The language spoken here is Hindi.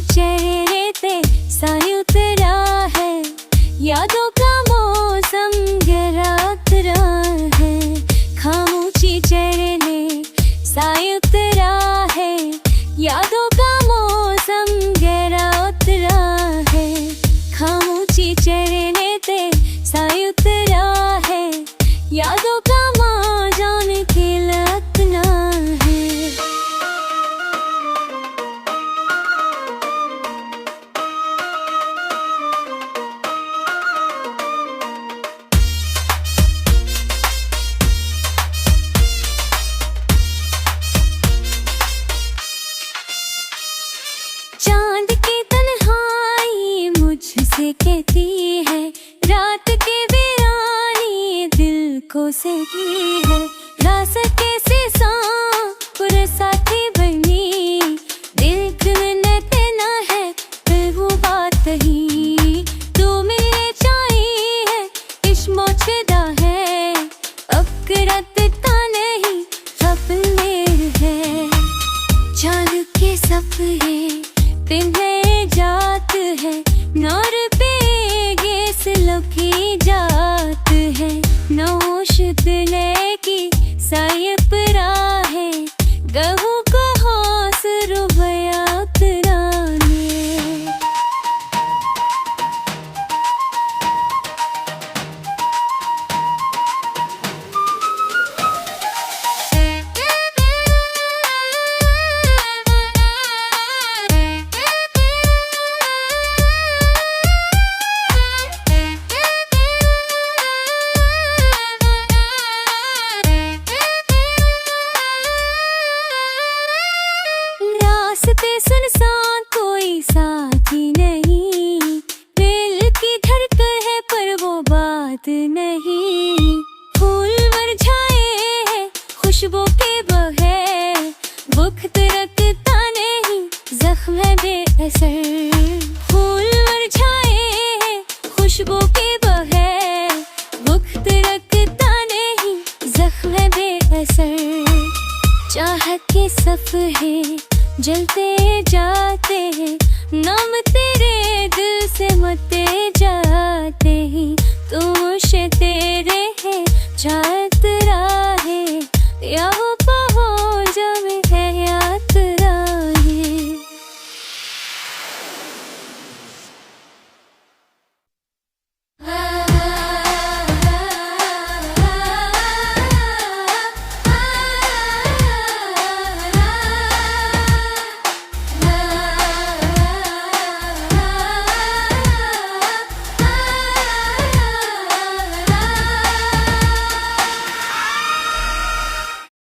चेहरे ते साई उतरा है, यादों का मौसम गहरा उतरा है। खामोशी चेहरे ने साई उतरा है, यादों का मौसम गहरा उतरा है। खामोशी चेहरे ने ते साई उतरा है, यादों का माँ जान खेला इतना है। चांद की तन्हाई मुझसे कहती है, रात के वीरानी दिल को सहती है। रास्ते से पूरा साथी बनी, दिल में तेना है फिर वो बात ही। तू मिलने चाहिए इश्क मौजूदा है, अब करता नहीं सपने है। चांद के सपने पिघले जात है, नौर पे गैस लौकी जात है। नौश दिले की साइप है, गहू को हौस रुबया उतराने। रास्ते सुनसान कोई साथी नहीं, दिल की धड़कन है पर वो बात नहीं। फूल मुरझाए हैं खुशबू के बगैर, वक्त रखता नहीं जख्म है बेअसर। फूल मुरझाए हैं खुशबू के बगैर, वक्त रखता नहीं जख्म है बेअसर। चाहत के सफ़े जलते जाते हैं, नामते